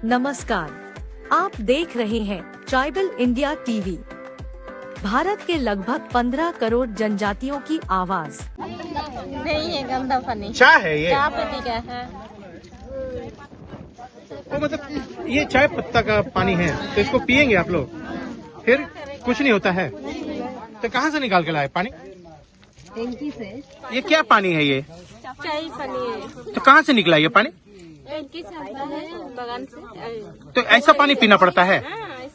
नमस्कार, आप देख रहे हैं ट्राइबल इंडिया टीवी। भारत के लगभग 15 करोड़ जनजातियों की आवाज। नहीं है गंदा पानी। चाय है ये? चाय पत्ती का है। वो मतलब ये चाय पत्ता का पानी है, तो इसको पियेंगे आप लोग, फिर कुछ नहीं होता है। तो कहाँ से निकाल के लाए पानी? टंकी से। ये क्या पानी है ये? चाय पानी है। तो कहाँ से निकला ये पानी? टंकी से आता है, बगान से। तो ऐसा पानी पीना पड़ता है?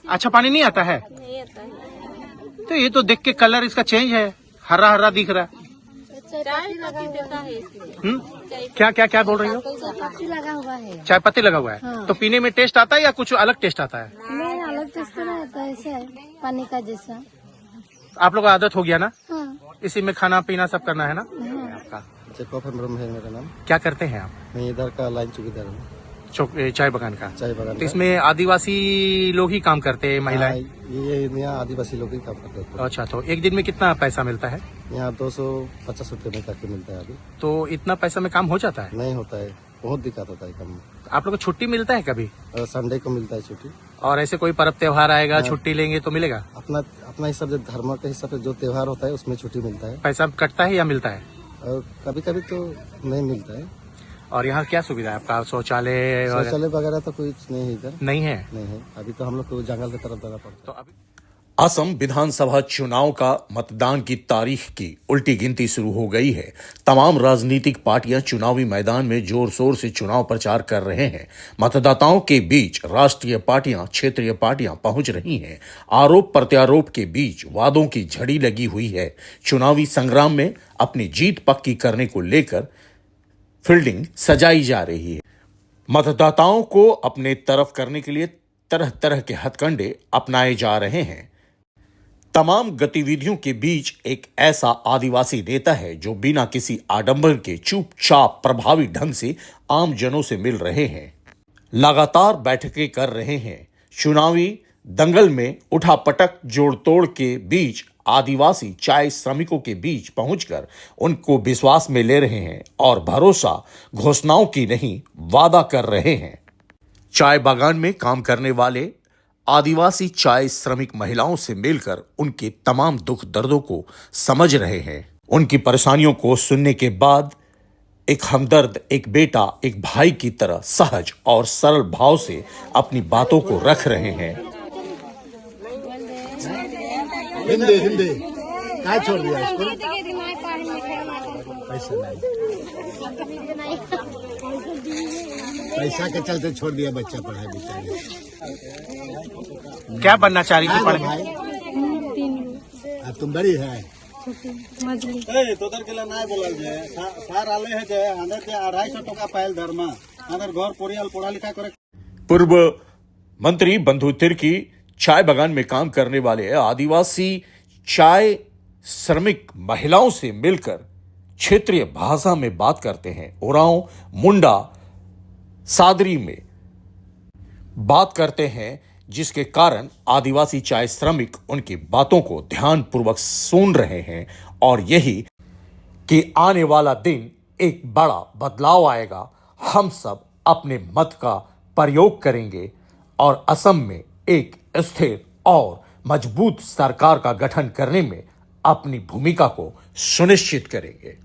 अच्छा पानी नहीं आता है? नहीं आता है। तो ये तो देख के कलर इसका चेंज है, हरा हरा दिख रहा है। चाय पत्ती देता है इसमें। क्या क्या क्या बोल रही हो? पत्ती लगा हुआ है। चाय पत्ती लगा हुआ है। हाँ। तो पीने में टेस्ट आता है या कुछ अलग टेस्ट आता है? नहीं, अलग टेस्ट नहीं आता है, ऐसा है पानी का जैसा। आप लोग का आदत हो गया ना, हाँ। इसी में खाना पीना सब करना है ना? हाँ। आपका ब्रह्म है मेरा नाम। क्या करते हैं आप? मैं इधर का लाइन चौकीदार हूँ, चाय बगान का। चाय बगान तो का। इसमें आदिवासी लोग ही काम करते हैं, महिलाएं? ये यहाँ आदिवासी लोग ही काम करते हैं। अच्छा, तो एक दिन में कितना पैसा मिलता है? यहाँ 250 रुपये में करके मिलता है अभी। तो इतना पैसा में काम हो जाता है? नहीं होता है, बहुत दिक्कत होता है काम। आप लोग को छुट्टी मिलता है कभी? संडे को मिलता है छुट्टी। और ऐसे कोई पर्व त्योहार आएगा, छुट्टी लेंगे तो मिलेगा? अपना अपना हिसाब से, धर्म के हिसाब से जो त्योहार होता है उसमें छुट्टी मिलता है। पैसा कटता है या मिलता है? और कभी कभी तो नहीं मिलता है। और यहाँ क्या सुविधा है आपका? शौचालय शौचालय वगैरह तो कुछ नहीं है इधर। नहीं है? नहीं है, अभी तो हम लोग को जंगल की तरफ जाना पड़ता है। तो अभी असम विधानसभा चुनाव का मतदान की तारीख की उल्टी गिनती शुरू हो गई है। तमाम राजनीतिक पार्टियां चुनावी मैदान में जोर शोर से चुनाव प्रचार कर रहे हैं। मतदाताओं के बीच राष्ट्रीय पार्टियां, क्षेत्रीय पार्टियां पहुंच रही हैं। आरोप प्रत्यारोप के बीच वादों की झड़ी लगी हुई है। चुनावी संग्राम में अपनी जीत पक्की करने को लेकर फील्डिंग सजाई जा रही है। मतदाताओं को अपने तरफ करने के लिए तरह तरह के हथकंडे अपनाए जा रहे हैं। तमाम गतिविधियों के बीच एक ऐसा आदिवासी नेता है जो बिना किसी आडंबर के चुपचाप प्रभावी ढंग से आम जनों से मिल रहे हैं, लगातार बैठकें कर रहे हैं। चुनावी दंगल में उठापटक जोड़ तोड़ के बीच आदिवासी चाय श्रमिकों के बीच पहुंचकर उनको विश्वास में ले रहे हैं और भरोसा घोषणाओं की नहीं, वादा कर रहे हैं। चाय बागान में काम करने वाले आदिवासी चाय श्रमिक महिलाओं से मिलकर उनके तमाम दुख दर्दों को समझ रहे हैं। उनकी परेशानियों को सुनने के बाद एक हमदर्द, एक बेटा, एक भाई की तरह सहज और सरल भाव से अपनी बातों को रख रहे हैं। हिंदी क्या छोड़ दिया इसको? पैसा के चलते छोड़ दिया बच्चा पढ़ाई बेचारे। क्या बनना चाह रही थी पढ़ के? तुम बड़ी है तोदर के ना बोलल जे सार आले है जे हमें के 250 टका पायल धर्म अगर घर परिवार पढ़ा लिखा करे। पूर्व मंत्री बंधु तिर्की चाय बागान में काम करने वाले आदिवासी चाय श्रमिक महिलाओं से मिलकर क्षेत्रीय भाषा में बात करते हैं। ओरांव, मुंडा, सादरी में बात करते हैं, जिसके कारण आदिवासी चाय श्रमिक उनकी बातों को ध्यानपूर्वक सुन रहे हैं और यही कि आने वाला दिन एक बड़ा बदलाव आएगा। हम सब अपने मत का प्रयोग करेंगे और असम में एक स्थिर और मजबूत सरकार का गठन करने में अपनी भूमिका को सुनिश्चित करेंगे।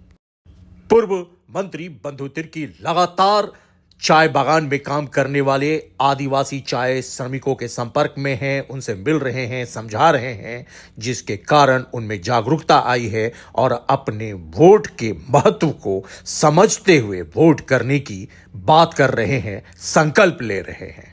पूर्व मंत्री बंधु तिर्की लगातार चाय बागान में काम करने वाले आदिवासी चाय श्रमिकों के संपर्क में हैं, उनसे मिल रहे हैं, समझा रहे हैं, जिसके कारण उनमें जागरूकता आई है और अपने वोट के महत्व को समझते हुए वोट करने की बात कर रहे हैं, संकल्प ले रहे हैं।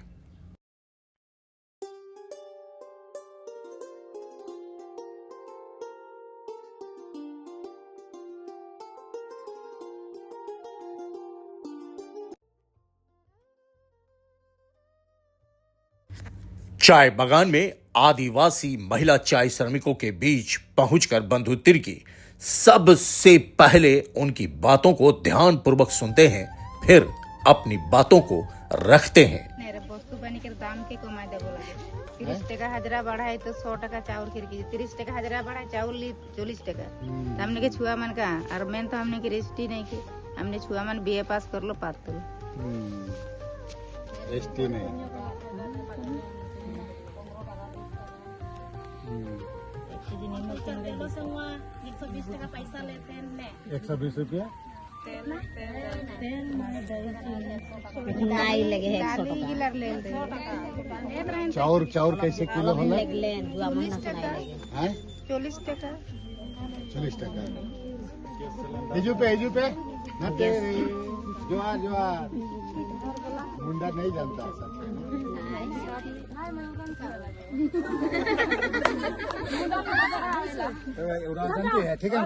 चाय बागान में आदिवासी महिला चाय श्रमिकों के बीच पहुंचकर बंधु तिर्की सबसे पहले उनकी बातों को ध्यानपूर्वक सुनते हैं, फिर अपनी बातों को रखते हैं। वस्तु बनी के दाम के कमाई देबो लगे 30 टका हाजरा बढ़ाए तो 100 टका चाउर खरीदी, 30 टका हाजरा बढ़ाए चाउर ली 40 टका। हमने के छुआ मन का और मेन तो हमने की रेस्टी नहीं की, हमने छुआ मन बीए पास कर लो पात एसटी नहीं। 120 रुपया नहीं लगे है 100 दादी गिलर ले ले चाउर चाउर कैसे किलो होला? ले दुआ महीना से नहीं लगे हैं 40 टका 40 टका। एजू पे ना तेरी जोआ मुंडा नहीं जानता सब। जानते हैं ठीक है।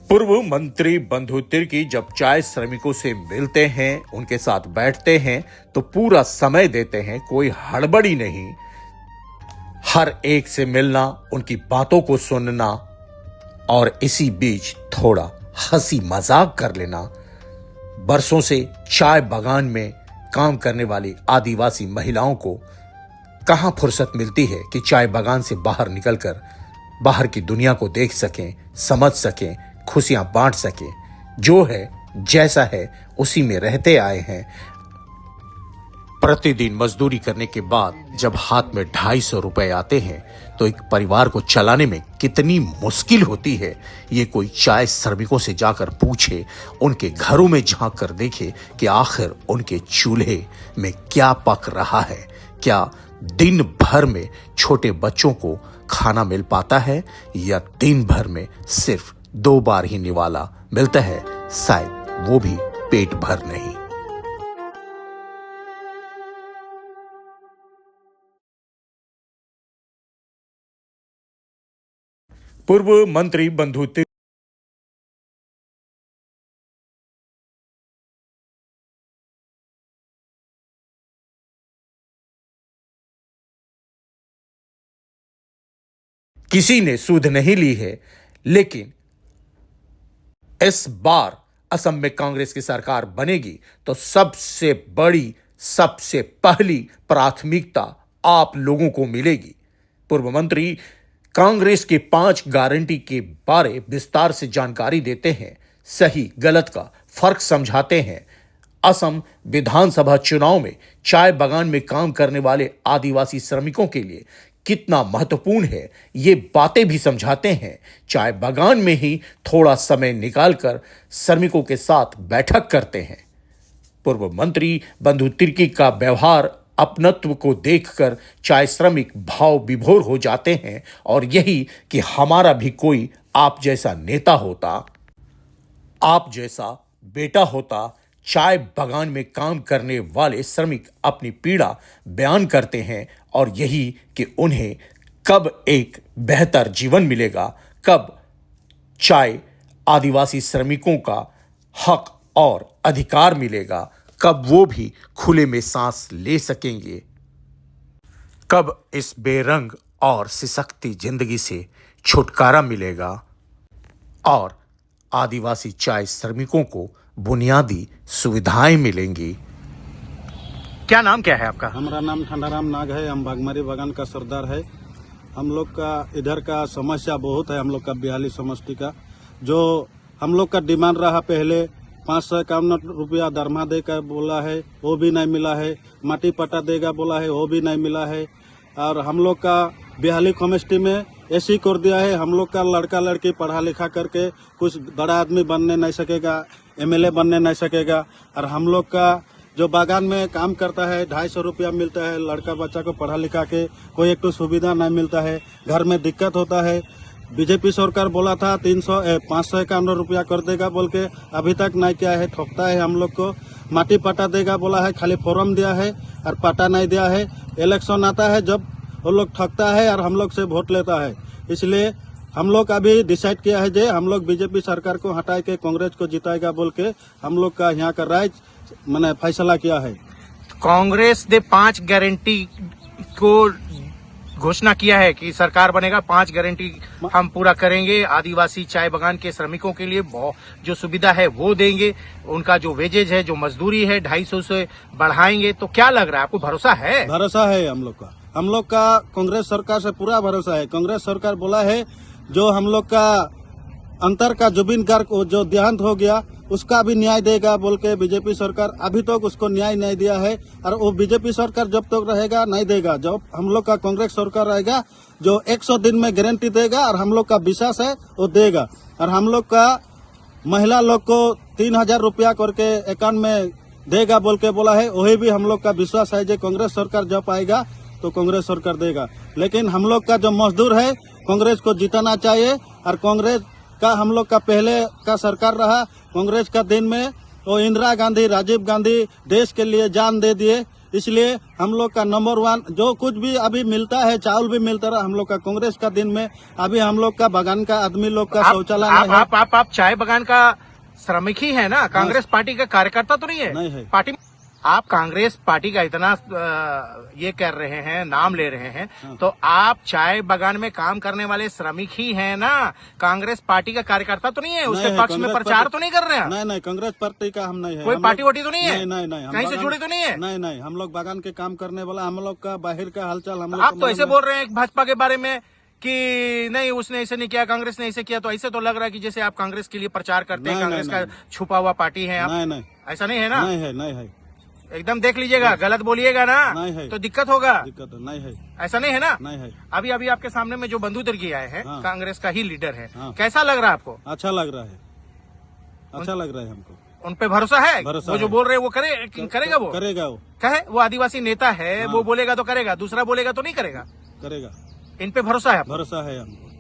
पूर्व मंत्री बंधु तिर्की जब चाय श्रमिकों से मिलते हैं, उनके साथ बैठते हैं तो पूरा समय देते हैं, कोई हड़बड़ी नहीं। हर एक से मिलना, उनकी बातों को सुनना और इसी बीच थोड़ा हंसी मजाक कर लेना। बरसों से चाय बागान में काम करने वाली आदिवासी महिलाओं को कहां फुर्सत मिलती है कि चाय बागान से बाहर निकलकर बाहर की दुनिया को देख सकें, समझ सकें, खुशियां बांट सके। जो है जैसा है उसी में रहते आए हैं। प्रतिदिन मजदूरी करने के बाद जब हाथ में 250 रुपए आते हैं तो एक परिवार को चलाने में कितनी मुश्किल होती है, ये कोई चाय श्रमिकों से जाकर पूछे, उनके घरों में झांक कर देखे कि आखिर उनके चूल्हे में क्या पक रहा है। क्या दिन भर में छोटे बच्चों को खाना मिल पाता है या दिन भर में सिर्फ 2 बार ही निवाला मिलता है, शायद वो भी पेट भर नहीं। पूर्व मंत्री बंधु तिर्की किसी ने सूद नहीं ली है, लेकिन इस बार असम में कांग्रेस की सरकार बनेगी तो सबसे बड़ी, सबसे पहली प्राथमिकता आप लोगों को मिलेगी। पूर्व मंत्री कांग्रेस के 5 गारंटी के बारे विस्तार से जानकारी देते हैं, सही गलत का फर्क समझाते हैं। असम विधानसभा चुनाव में चाय बागान में काम करने वाले आदिवासी श्रमिकों के लिए कितना महत्वपूर्ण है, ये बातें भी समझाते हैं। चाय बागान में ही थोड़ा समय निकालकर श्रमिकों के साथ बैठक करते हैं। पूर्व मंत्री बंधु तिर्की का व्यवहार, अपनत्व को देखकर चाय श्रमिक भाव विभोर हो जाते हैं और यही कि हमारा भी कोई आप जैसा नेता होता, आप जैसा बेटा होता। चाय बागान में काम करने वाले श्रमिक अपनी पीड़ा बयान करते हैं और यही कि उन्हें कब एक बेहतर जीवन मिलेगा, कब चाय आदिवासी श्रमिकों का हक और अधिकार मिलेगा, कब वो भी खुले में सांस ले सकेंगे, कब इस बेरंग और सिसकती जिंदगी से छुटकारा मिलेगा और आदिवासी चाय श्रमिकों को बुनियादी सुविधाएं मिलेंगी। क्या नाम क्या है आपका? हमारा नाम ठंडाराम नाग है। हम बागमारी बागान का सरदार है। हम लोग का इधर का समस्या बहुत है। हम लोग का बिहाली समष्टि का जो हम लोग का डिमांड रहा, पहले 551 रुपया दरमा देकर बोला है, वो भी नहीं मिला है। माटी पट्टा देगा बोला है, वो भी नहीं मिला है। और हम लोग का बिहाली समष्टि में ऐसी कर दिया है, हम लोग का लड़का लड़की पढ़ा लिखा करके कुछ बड़ा आदमी बनने नहीं सकेगा, एमएलए बनने नहीं सकेगा। और हम लोग का जो बागान में काम करता है 250 रुपया मिलता है। लड़का बच्चा को पढ़ा लिखा के कोई एक तो सुविधा नहीं मिलता है, घर में दिक्कत होता है। बीजेपी सरकार बोला था 551 रुपया कर देगा बोल के, अभी तक नहीं किया है, ठोकता है हम लोग को। माटी पट्टा देगा बोला है, खाली फॉर्म दिया है और पट्टा नहीं दिया है। इलेक्शन आता है जब वो लोग ठगता है और हम लोग से वोट लेता है। इसलिए हम लोग अभी डिसाइड किया है जे हम लोग बीजेपी सरकार को हटा के कांग्रेस को जिताएगा बोल के हम लोग का यहाँ का राय मैंने फैसला किया है। कांग्रेस ने 5 गारंटी को घोषणा किया है कि सरकार बनेगा, 5 गारंटी हम पूरा करेंगे। आदिवासी चाय बागान के श्रमिकों के लिए जो सुविधा है वो देंगे, उनका जो वेजेज है, जो मजदूरी है 250 से बढ़ाएंगे। तो क्या लग रहा है आपको, भरोसा है? भरोसा है हम लोग का कांग्रेस सरकार से पूरा भरोसा है। कांग्रेस सरकार बोला है जो हम लोग का अंतर का जुबिन गार्ग को जो देहांत हो गया उसका भी न्याय देगा बोल के बीजेपी सरकार अभी तक उसको न्याय नहीं दिया है। और वो बीजेपी सरकार जब तक रहेगा नहीं देगा। जब हम लोग का कांग्रेस सरकार रहेगा जो 100 दिन में गारंटी देगा और हम लोग का विश्वास है वो देगा। और हम लोग का महिला लोग को 3000 रुपया करके अकाउंट में देगा बोल के बोला है, वही भी हम लोग का विश्वास है जो कांग्रेस सरकार जब आएगा तो कांग्रेस सरकार देगा। लेकिन हम लोग का जो मजदूर है कांग्रेस को जिताना चाहिए। और कांग्रेस का हम लोग का पहले का सरकार रहा, कांग्रेस का दिन में वो इंदिरा गांधी, राजीव गांधी देश के लिए जान दे दिए। इसलिए हम लोग का नंबर 1 जो कुछ भी अभी मिलता है, चावल भी मिलता रहा हम लोग का कांग्रेस का दिन में। अभी हम लोग का बागान का आदमी लोग का शौचालय नहीं है। आप चाय बगान का श्रमिक ही है ना, कांग्रेस पार्टी का कार्यकर्ता तो नहीं है? नहीं है। पार्टी आप कांग्रेस पार्टी का इतना ये कर रहे हैं, नाम ले रहे हैं, तो आप चाय बगान में काम करने वाले श्रमिक ही हैं ना, कांग्रेस पार्टी का कार्यकर्ता तो नहीं है? उसके पक्ष में प्रचार तो नहीं कर रहे हैं? नहीं, कांग्रेस पार्टी का हम नहीं है। कोई पार्टी वाटी तो नहीं है? नहीं, कहीं से जुड़े तो नहीं है? नहीं, हम लोग बागान के काम करने वाला, हम लोग का बाहर का हालचाल हम लोग। आप तो ऐसे बोल रहे हैं भाजपा के बारे में कि नहीं उसने ऐसे नहीं किया, कांग्रेस ने ऐसे किया, तो ऐसे तो लग रहा है कि जैसे आप कांग्रेस के लिए प्रचार करते हैं, कांग्रेस का छुपा हुआ पार्टी है आप। नहीं, ऐसा नहीं है ना? नहीं है। एकदम देख लीजिएगा, गलत बोलिएगा ना नहीं है। तो दिक्कत होगा। दिक्कत नहीं है। ऐसा नहीं है ना? नहीं है। अभी आपके सामने में जो बंधु तिर्की आए हैं, हाँ। कांग्रेस का ही लीडर है, हाँ। कैसा लग रहा है आपको? अच्छा लग रहा है, अच्छा लग रहा है हमको। उन पे भरोसा है? भरोसा वो जो है। बोल रहे हैं वो करेगा वो? करेगा वो। कहे वो आदिवासी नेता है, हाँ। वो बोलेगा तो करेगा, दूसरा बोलेगा तो नहीं करेगा। करेगा, इन पे भरोसा है आपको? भरोसा है हमको।